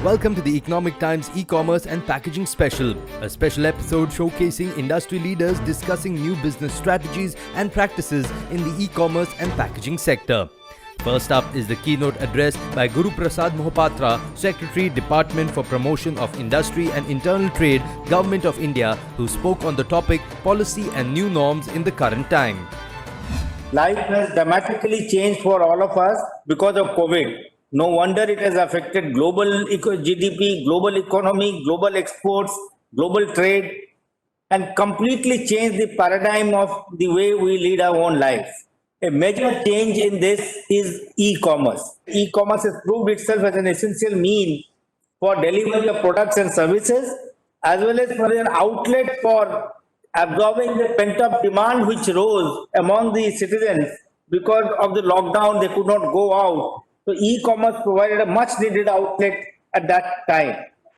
Welcome to the Economic Times e-commerce and packaging special, a special episode showcasing industry leaders discussing new business strategies and practices in the e-commerce and packaging sector. First up is the keynote address by Guru Prasad Mohapatra, Secretary, Department for Promotion of Industry and Internal Trade, Government of India, who spoke on the topic Policy and New Norms in the Current Time. Life has dramatically changed for all of us because of COVID. No wonder it has affected global GDP, global economy, global exports, global trade, and completely changed the paradigm of the way we lead our own lives. A major change in this is e-commerce. E-commerce has proved itself as an essential mean for delivery of products and services, as well as for an outlet for absorbing the pent-up demand which rose among the citizens because of the lockdown. They could not go out. So e-commerce provided a much-needed outlet at that time.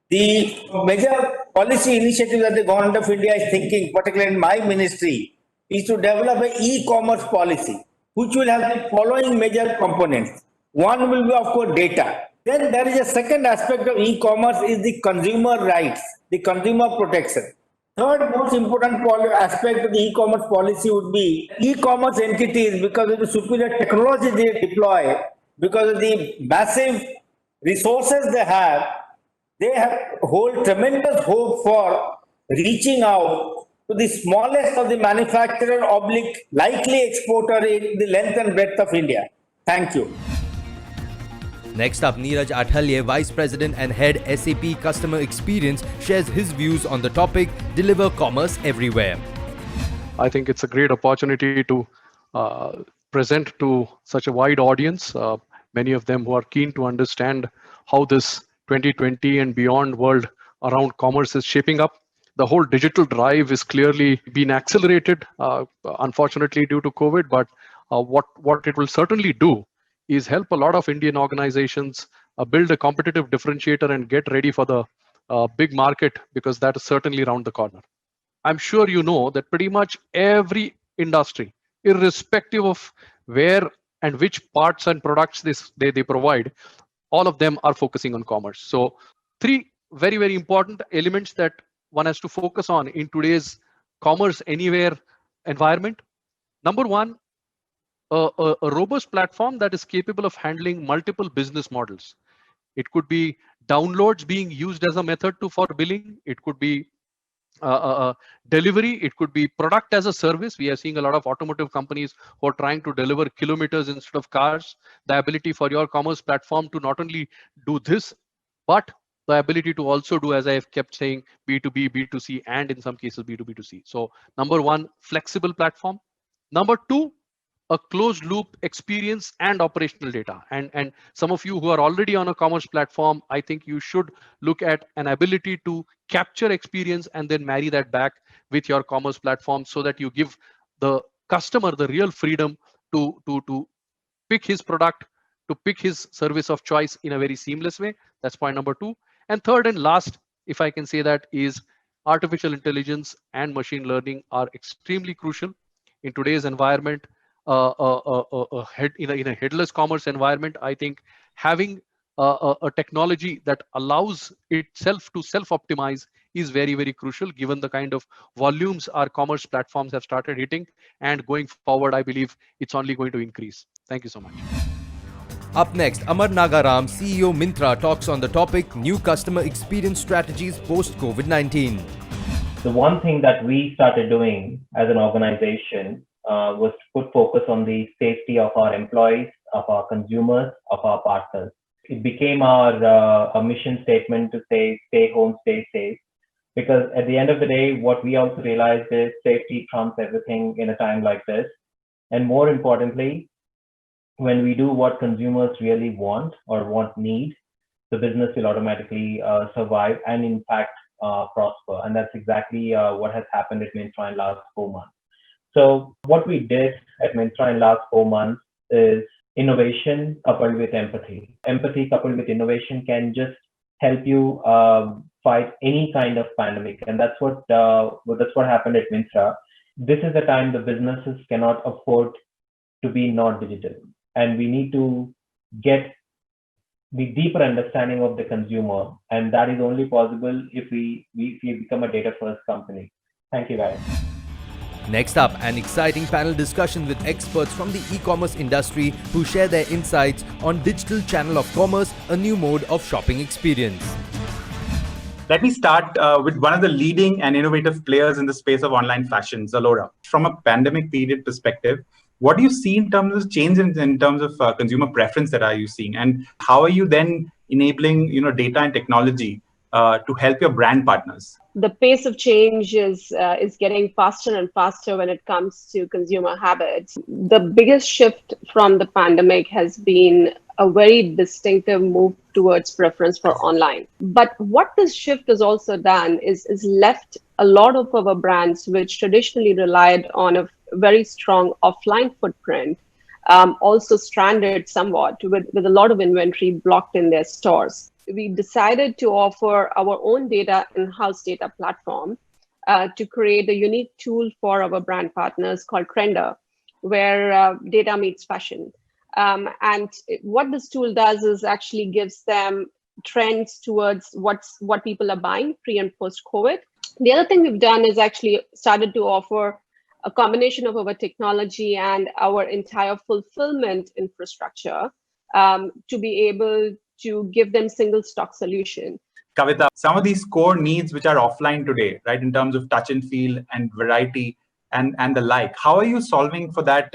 The major policy initiative that the government of India is thinking, particularly in my ministry, is to develop an e-commerce policy, which will have the following major components. One will be, of course, data. Then there is a second aspect of e-commerce is the consumer rights, the consumer protection. Third most important aspect of the e-commerce policy would be e-commerce entities, because of the superior technology they deploy, because of the massive resources they have hold tremendous hope for reaching out to the smallest of the manufacturer / likely exporter in the length and breadth of India. Thank you. Next up, Neeraj Athalye, Vice President and Head SAP Customer Experience, shares his views on the topic Deliver Commerce Everywhere. I think it's a great opportunity to present to such a wide audience, many of them who are keen to understand how this 2020 and beyond world around commerce is shaping up. The whole digital drive is clearly being accelerated, unfortunately due to COVID, but what it will certainly do is help a lot of Indian organizations build a competitive differentiator and get ready for the big market, because that is certainly around the corner. I'm sure you know that pretty much every industry, irrespective of where and which parts and products they provide, all of them are focusing on commerce. So three very, very important elements that one has to focus on in today's commerce anywhere environment. Number one, a robust platform that is capable of handling multiple business models. It could be downloads being used as a method for billing. It could be delivery. It could be product as a service. We are seeing a lot of automotive companies who are trying to deliver kilometers instead of cars. The ability for your commerce platform to not only do this, but the ability to also do, as I have kept saying, B2B, B2C, and in some cases B2B2C. So number one, flexible platform. Number two, a closed loop experience and operational data. And some of you who are already on a commerce platform, I think you should look at an ability to capture experience and then marry that back with your commerce platform, so that you give the customer the real freedom to pick his product, to pick his service of choice in a very seamless way. That's point number two. And third and last, if I can say that, is artificial intelligence and machine learning are extremely crucial in today's environment. In a headless commerce environment, I think having a technology that allows itself to self-optimize is very, very crucial, given the kind of volumes our commerce platforms have started hitting. And going forward, I believe it's only going to increase. Thank you so much. Up next, Amar Nagaram, CEO Myntra, talks on the topic New Customer Experience Strategies Post-COVID-19. The one thing that we started doing as an organization was to put focus on the safety of our employees, of our consumers, of our partners. It became our mission statement to say, stay home, stay safe. Because at the end of the day, what we also realized is safety trumps everything in a time like this. And more importantly, when we do what consumers really want or need, the business will automatically survive and in fact prosper. And that's exactly what has happened at Myntra in the last 4 months. So what we did at Myntra in the last 4 months is innovation coupled with empathy. Empathy coupled with innovation can just help you fight any kind of pandemic. And that's what happened at Myntra. This is the time the businesses cannot afford to be not digital. And we need to get the deeper understanding of the consumer, and that is only possible if we become a data first company. Thank you, guys. Next up, an exciting panel discussion with experts from the e-commerce industry who share their insights on digital channel of commerce, a new mode of shopping experience. Let me start with one of the leading and innovative players in the space of online fashion, Zalora. From a pandemic period perspective, what do you see in terms of change in terms of consumer preference that are you seeing, and how are you then enabling data and technology to help your brand partners? The pace of change is getting faster and faster when it comes to consumer habits. The biggest shift from the pandemic has been a very distinctive move towards preference for online. But what this shift has also done is left a lot of our brands, which traditionally relied on a very strong offline footprint, also stranded somewhat with a lot of inventory blocked in their stores. We decided to offer our own data in-house data platform to create a unique tool for our brand partners called Trender, where data meets fashion. And what this tool does is actually gives them trends towards what people are buying pre and post COVID. The other thing we've done is actually started to offer a combination of our technology and our entire fulfillment infrastructure to be able to give them single stock solution. Kavita, some of these core needs which are offline today, right, in terms of touch and feel and variety and the like, how are you solving for that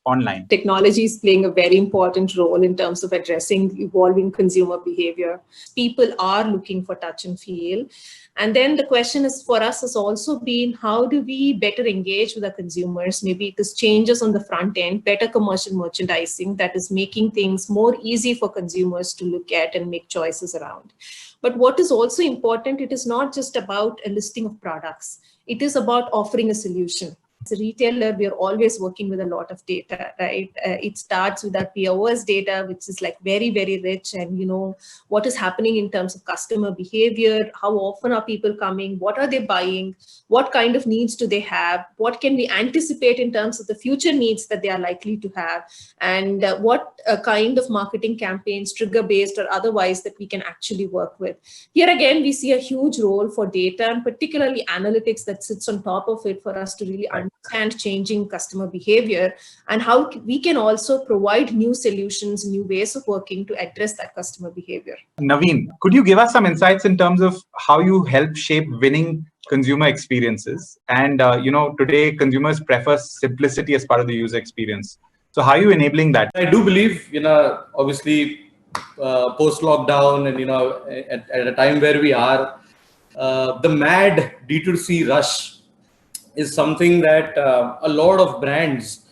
online? Technology is playing a very important role in terms of addressing evolving consumer behavior. People are looking for touch and feel. And then the question is for us has also been, how do we better engage with our consumers? Maybe it is changes on the front end, better commercial merchandising that is making things more easy for consumers to look at and make choices around. But what is also important, it is not just about a listing of products. It is about offering a solution. As a retailer, we are always working with a lot of data, right? It starts with our POS data, which is like very, very rich. And, what is happening in terms of customer behavior, how often are people coming, what are they buying, what kind of needs do they have, what can we anticipate in terms of the future needs that they are likely to have, and what kind of marketing campaigns, trigger-based or otherwise, that we can actually work with. Here again, we see a huge role for data and particularly analytics that sits on top of it for us to really understand changing customer behavior and how we can also provide new solutions, new ways of working to address that customer behavior. Naveen, could you give us some insights in terms of how you help shape winning consumer experiences? And, today consumers prefer simplicity as part of the user experience. So how are you enabling that? I do believe, obviously post-lockdown and, at a time where we are, the mad D2C rush is something that a lot of brands,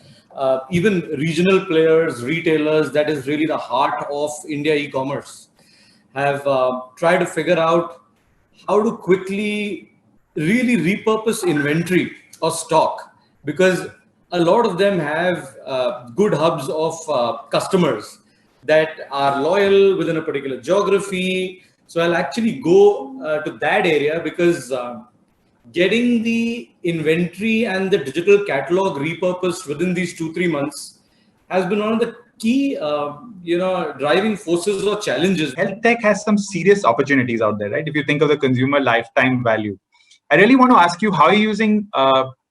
even regional players, retailers, that is really the heart of India e-commerce, have tried to figure out how to quickly really repurpose inventory or stock, because a lot of them have good hubs of customers that are loyal within a particular geography. So I'll actually go to that area because getting the inventory and the digital catalog repurposed within these 2-3 months has been one of the key, driving forces or challenges. Health tech has some serious opportunities out there, right? If you think of the consumer lifetime value. I really want to ask you, how are you using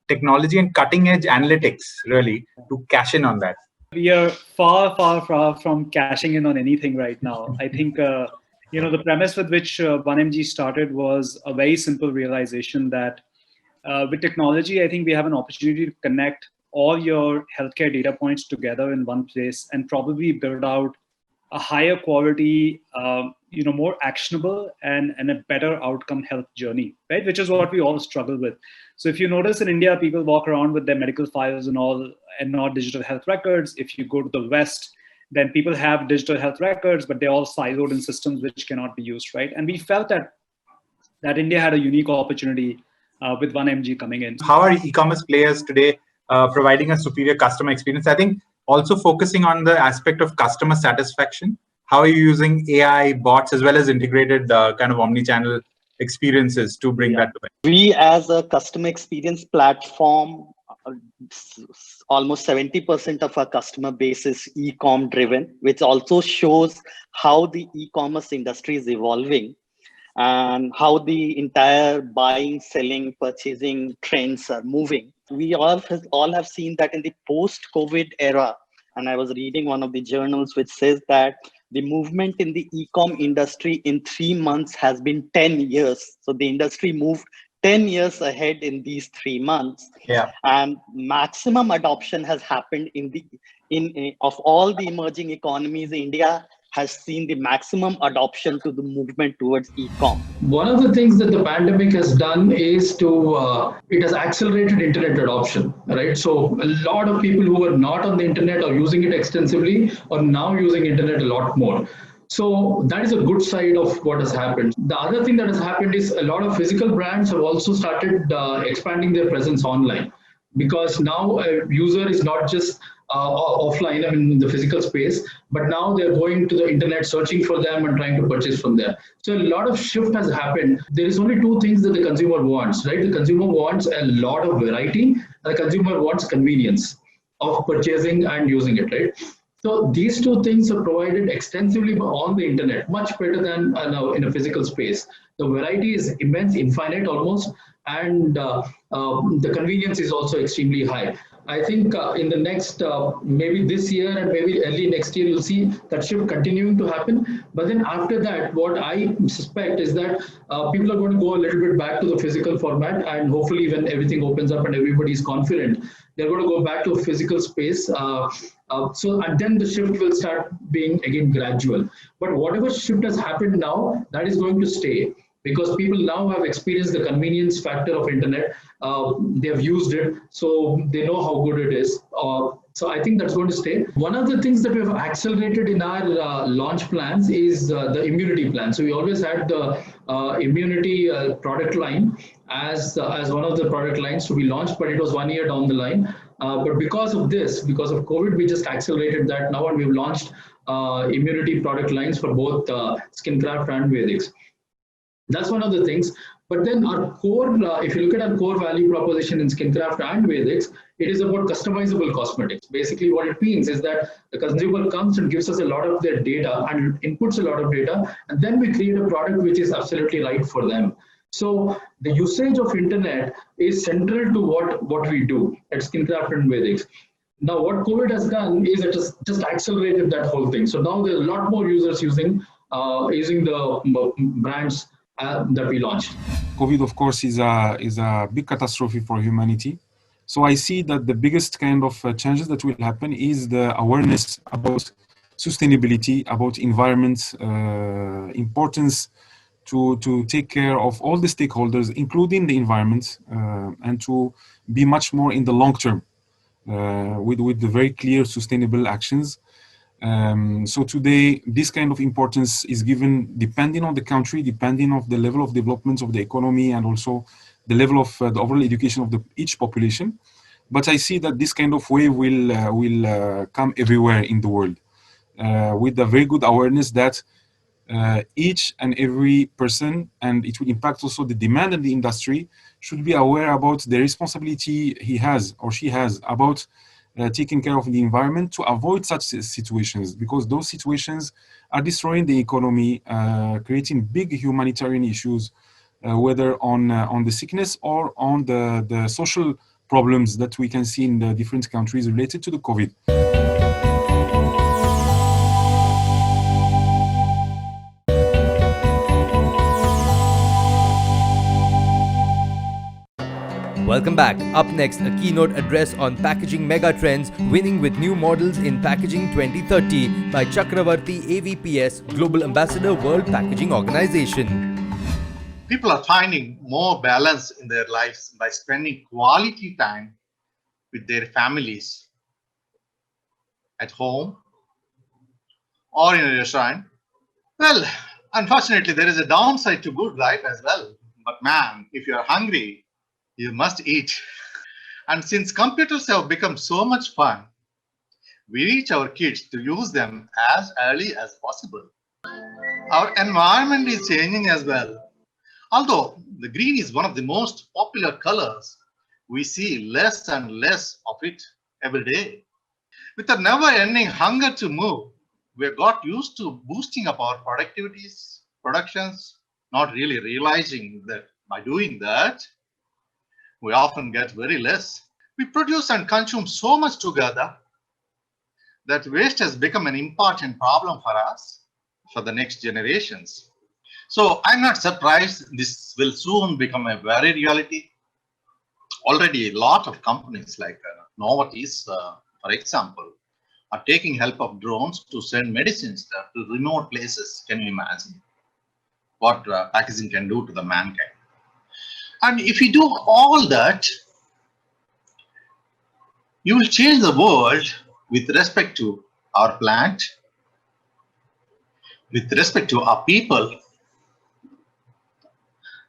technology and cutting edge analytics really to cash in on that? We are far from cashing in on anything right now. I think, the premise with which 1mg started was a very simple realization that with technology, I think we have an opportunity to connect all your healthcare data points together in one place and probably build out a higher quality, more actionable and a better outcome health journey, right? Which is what we all struggle with. So if you notice in India, people walk around with their medical files and all, and not digital health records. If you go to the West, then people have digital health records, but they're all siloed in systems which cannot be used, right? And we felt that India had a unique opportunity with 1mg coming in. How are e-commerce players today providing a superior customer experience? I think also focusing on the aspect of customer satisfaction. How are you using AI, bots, as well as integrated kind of omni-channel experiences to bring that to life? We as a customer experience platform almost 70% of our customer base is e-com driven, which also shows how the e-commerce industry is evolving and how the entire buying, selling, purchasing trends are moving. We all have seen that in the post-COVID era, and I was reading one of the journals which says that the movement in the e-com industry in 3 months has been 10 years. So the industry moved 10 years ahead in these 3 months. Yeah. And maximum adoption has happened of all the emerging economies. India has seen the maximum adoption to the movement towards e-com. One of the things that the pandemic has done is it has accelerated internet adoption, right? So a lot of people who were not on the internet or using it extensively are now using internet a lot more. So that is a good side of what has happened. The other thing that has happened is a lot of physical brands have also started expanding their presence online, because now a user is not just offline, I mean, in the physical space, but now they're going to the internet, searching for them and trying to purchase from there. So a lot of shift has happened. There is only two things that the consumer wants, right? The consumer wants a lot of variety, and the consumer wants convenience of purchasing and using it, right? So these two things are provided extensively on the internet, much better than now in a physical space. The variety is immense, infinite almost, and the convenience is also extremely high. I think in the next, maybe this year and maybe early next year, you'll see that shift continuing to happen. But then after that, what I suspect is that people are going to go a little bit back to the physical format, and hopefully when everything opens up and everybody is confident, they're going to go back to a physical space. And then the shift will start being again gradual. But whatever shift has happened now, that is going to stay, because people now have experienced the convenience factor of internet. They have used it, so they know how good it is. So I think that's going to stay. One of the things that we have accelerated in our launch plans is the immunity plan. So we always had the immunity product line as one of the product lines to be launched, but it was 1 year down the line. But because of COVID, we just accelerated that now, and we've launched immunity product lines for both Skincraft and Vedix. That's one of the things. But then our core, if you look at our core value proposition in Skincraft and Vedix, it is about customizable cosmetics. Basically, what it means is that the consumer comes and gives us a lot of their data and inputs a lot of data, and then we create a product which is absolutely right for them. So the usage of internet is central to what we do at Skincraft and Vedix. Now, what COVID has done is it has just accelerated that whole thing. So now there's a lot more users using the brands that we launched. COVID, of course, is a big catastrophe for humanity. So I see that the biggest kind of changes that will happen is the awareness about sustainability, about environment, importance to take care of all the stakeholders, including the environment, and to be much more in the long term with the very clear sustainable actions. So today, this kind of importance is given depending on the country, depending on the level of development of the economy, and also the level of the overall education of each population. But I see that this kind of wave will come everywhere in the world with a very good awareness that each and every person, and it will impact also the demand in the industry, should be aware about the responsibility he has or she has about taking care of the environment to avoid such situations, because those situations are destroying the economy, creating big humanitarian issues, whether on the sickness or on the social problems that we can see in the different countries related to the COVID. Welcome back. Up next, a keynote address on packaging megatrends, winning with new models in packaging 2030 by Chakravarti AVPS, Global Ambassador, World Packaging Organization. People are finding more balance in their lives by spending quality time with their families at home or in a restaurant. Well, unfortunately, there is a downside to good life as well. But man, if you're hungry, you must eat. And since computers have become so much fun, we teach our kids to use them as early as possible. Our environment is changing as well. Although the green is one of the most popular colors, we see less and less of it every day. With a never-ending hunger to move, we got used to boosting up our productions, not really realizing that by doing that, we often get very less. We produce and consume so much together that waste has become an important problem for us, for the next generations. So I'm not surprised this will soon become a very reality. Already a lot of companies like Novartis, for example, are taking help of drones to send medicines to remote places. Can you imagine what packaging can do to the mankind? And if you do all that, you will change the world with respect to our plant, with respect to our people,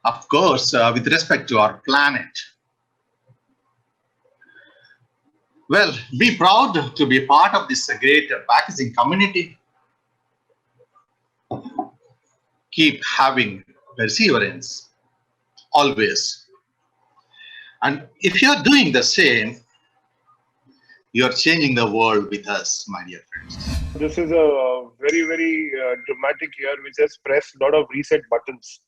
of course, with respect to our planet. Well, be proud to be a part of this great packaging community. Keep having perseverance, always. And if you're doing the same, you're changing the world with us, my dear friends. This is a very, very dramatic year which has pressed a lot of reset buttons.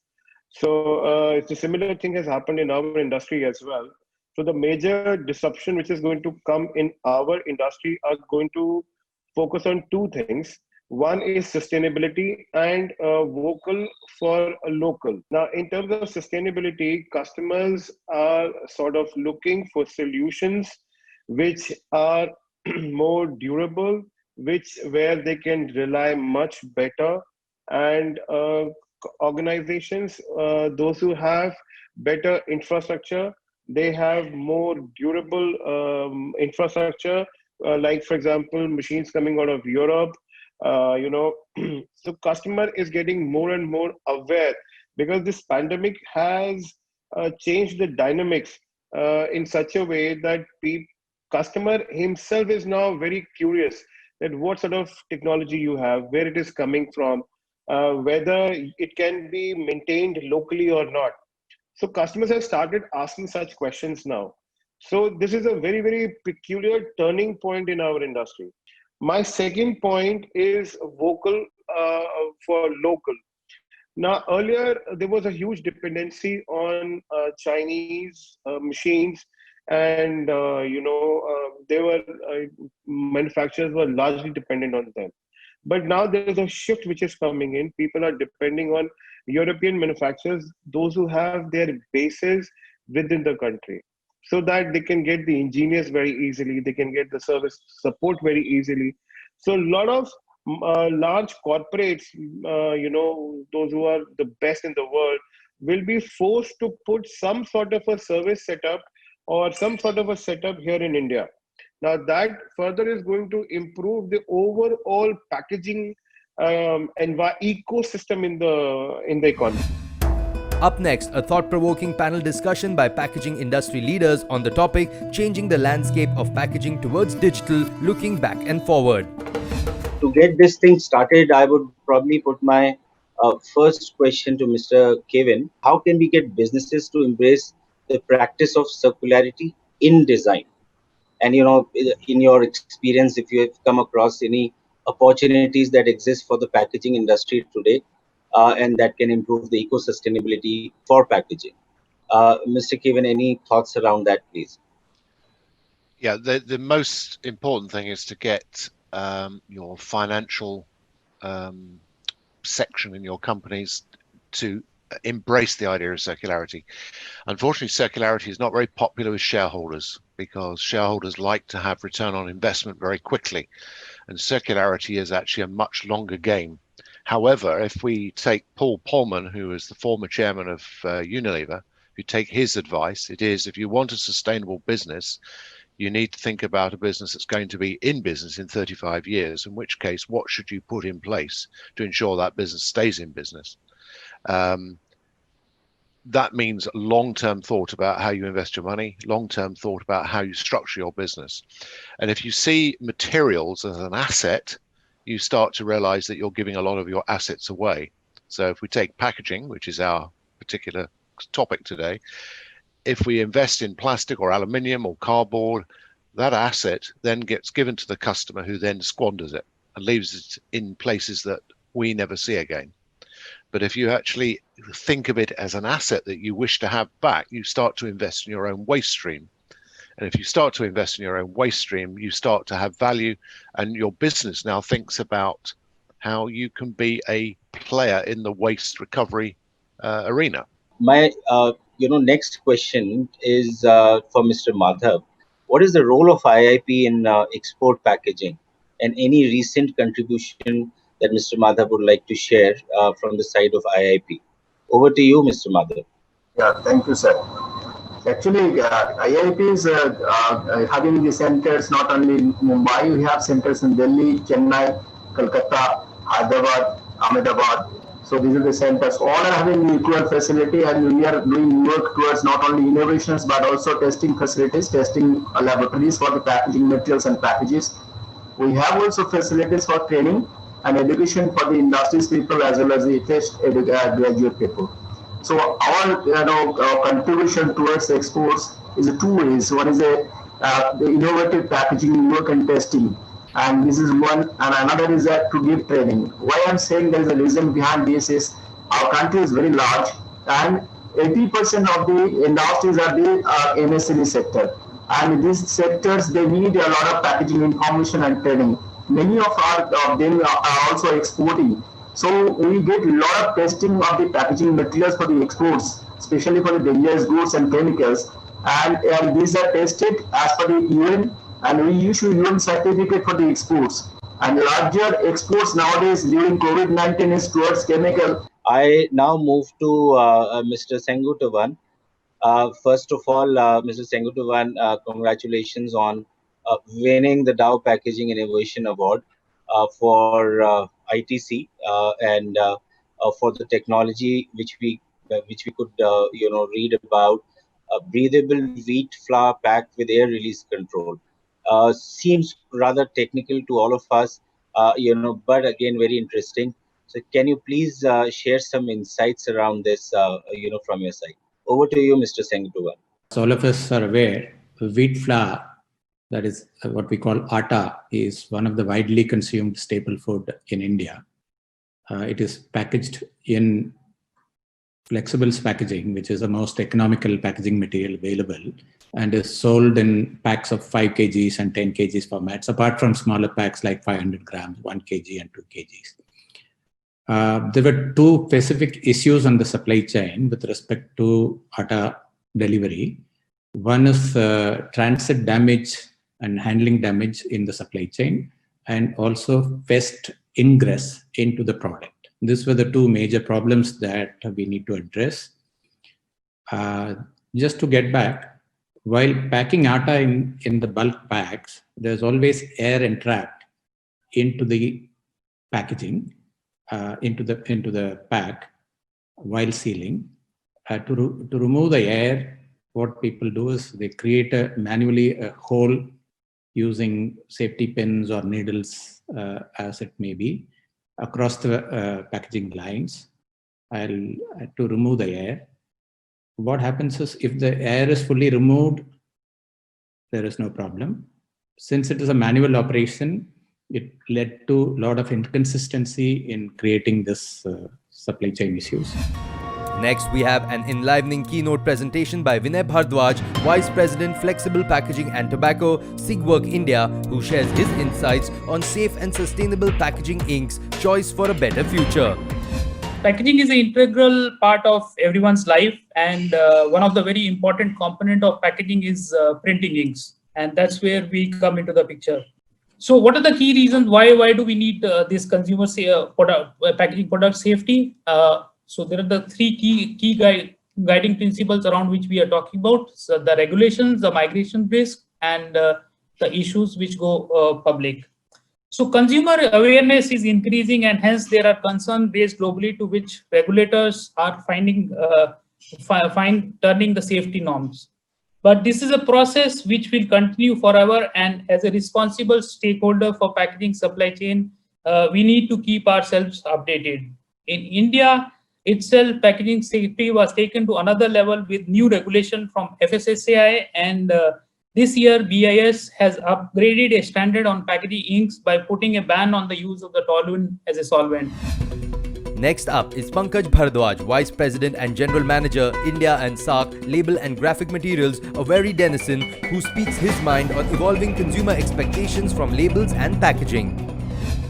So it's a similar thing has happened in our industry as well. So the major disruption which is going to come in our industry are going to focus on two things. One is sustainability and vocal for local. Now, in terms of sustainability, customers are sort of looking for solutions which are more durable, where they can rely much better, and organizations, those who have better infrastructure, they have more durable infrastructure, like for example, machines coming out of Europe. So customer is getting more and more aware because this pandemic has changed the dynamics in such a way that customer himself is now very curious that what sort of technology you have, where it is coming from, whether it can be maintained locally or not. So customers have started asking such questions now. So this is a very, very peculiar turning point in our industry. My second point is vocal for local. Now, earlier, there was a huge dependency on Chinese machines, and manufacturers were largely dependent on them. But now there's a shift which is coming in. People are depending on European manufacturers, those who have their bases within the country, so that they can get the engineers very easily, they can get the service support very easily. So a lot of large corporates, those who are the best in the world, will be forced to put some sort of a service setup or some sort of a setup here in India. Now that further is going to improve the overall packaging ecosystem in the economy. Up next, a thought-provoking panel discussion by packaging industry leaders on the topic Changing the Landscape of Packaging Towards Digital, Looking Back and Forward. To get this thing started, I would probably put my first question to Mr. Kevin. How can we get businesses to embrace the practice of circularity in design? And, in your experience, if you have come across any opportunities that exist for the packaging industry today, and that can improve the eco-sustainability for packaging. Mr. Kevin, any thoughts around that, please? Yeah, the most important thing is to get your financial section in your companies to embrace the idea of circularity. Unfortunately, circularity is not very popular with shareholders because shareholders like to have return on investment very quickly. And circularity is actually a much longer game. However, if we take Paul Polman, who is the former chairman of Unilever, if you take his advice, it is if you want a sustainable business, you need to think about a business that's going to be in business in 35 years, in which case, what should you put in place to ensure that business stays in business? That means long-term thought about how you invest your money, long-term thought about how you structure your business. And if you see materials as an asset, you start to realize that you're giving a lot of your assets away. So if we take packaging, which is our particular topic today, if we invest in plastic or aluminium or cardboard, that asset then gets given to the customer, who then squanders it and leaves it in places that we never see again. But if you actually think of it as an asset that you wish to have back, you start to invest in your own waste stream. And if you start to invest in your own waste stream, you start to have value, and your business now thinks about how you can be a player in the waste recovery arena. My next question is for Mr. Madhav. What is the role of IIP in export packaging, and any recent contribution that Mr. Madhav would like to share from the side of IIP? Over to you, Mr. Madhav. Yeah, thank you, sir. Actually, IIP is having the centers not only in Mumbai. We have centers in Delhi, Chennai, Kolkata, Hyderabad, Ahmedabad. So these are the centers. All are having equal facility, and we are doing work towards not only innovations but also testing facilities, testing laboratories for the packaging materials and packages. We have also facilities for training and education for the industries people as well as the test graduate people. So our contribution towards exports is two ways. One is the innovative packaging work and testing, and this is one, and another is that to give training. Why I'm saying there is a reason behind this is our country is very large, and 80% of the industries are the MSME sector, and these sectors, they need a lot of packaging information and training. Many of them are also exporting. So we get a lot of testing of the packaging materials for the exports, especially for the dangerous goods and chemicals. And these are tested as per the UN, and we issue UN certificate for the exports. And larger exports nowadays during COVID-19 is towards chemical. I now move to Mr. Sengutavan. First of all, Mr. Sengutavan, congratulations on winning the Dow Packaging Innovation Award for ITC and for the technology which we could read about, breathable wheat flour packed with air release control. Seems rather technical to all of us, but again very interesting. So can you please share some insights around this, from your side? Over to you, Mr. Sengutavan. So all of us are aware, wheat flour, that is what we call atta, is one of the widely consumed staple food in India. It is packaged in flexibles packaging, which is the most economical packaging material available, and is sold in packs of 5 kgs and 10 kgs formats, apart from smaller packs like 500 grams, 1 kg and 2 kgs. There were two specific issues on the supply chain with respect to atta delivery. One is transit damage and handling damage in the supply chain, and also fast ingress into the product. These were the two major problems that we need to address. Just to get back, while packing atta in the bulk packs, there's always air entrapped into the packaging, into the pack while sealing. To remove the air, what people do is they create manually a hole using safety pins or needles, as it may be, across the packaging lines to remove the air. What happens is, if the air is fully removed, there is no problem. Since it is a manual operation, it led to a lot of inconsistency in creating this supply chain issues. Next, we have an enlivening keynote presentation by Vinay Bhardwaj, Vice President Flexible Packaging and Tobacco, Sigwork India, who shares his insights on safe and sustainable packaging inks, choice for a better future. Packaging is an integral part of everyone's life, and one of the very important component of packaging is printing inks, and that's where we come into the picture. So what are the key reasons why do we need this consumer packaging product safety? So there are the three key guiding principles around which we are talking about. So the regulations, the migration risk, and the issues which go public. So consumer awareness is increasing, and hence there are concerns raised globally to which regulators are turning the safety norms. But this is a process which will continue forever, and as a responsible stakeholder for packaging supply chain, we need to keep ourselves updated. In India, itself, packaging safety was taken to another level with new regulation from FSSAI, and this year BIS has upgraded a standard on packaging inks by putting a ban on the use of the toluene as a solvent. Next up is Pankaj Bharadwaj, Vice President and General Manager, India and SAARC, Label and Graphic Materials, a very denizen who speaks his mind on evolving consumer expectations from labels and packaging.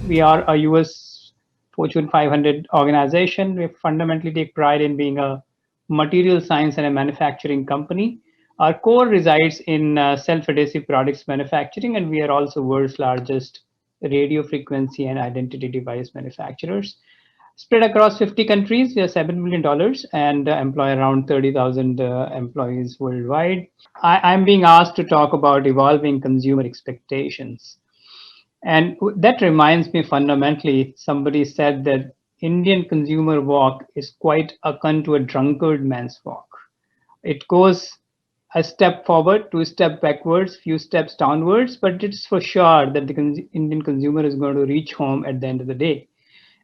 We are a US Fortune 500 organization. We fundamentally take pride in being a material science and a manufacturing company. Our core resides in self-adhesive products manufacturing, and we are also world's largest radio frequency and identity device manufacturers. Spread across 50 countries, we are $7 million and employ around 30,000 employees worldwide. I'm being asked to talk about evolving consumer expectations. And that reminds me fundamentally, somebody said that Indian consumer walk is quite akin to a drunkard man's walk. It goes a step forward, 2 steps backwards, few steps downwards, but it's for sure that the Indian consumer is going to reach home at the end of the day.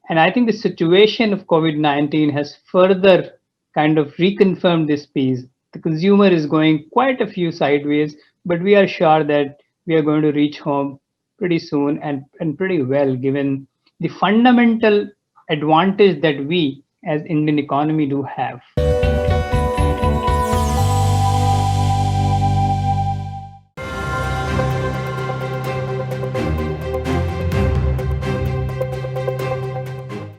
And I think the situation of COVID-19 has further kind of reconfirmed this piece. The consumer is going quite a few sideways, but we are sure that we are going to reach home pretty soon and pretty well, given the fundamental advantage that we as Indian economy do have.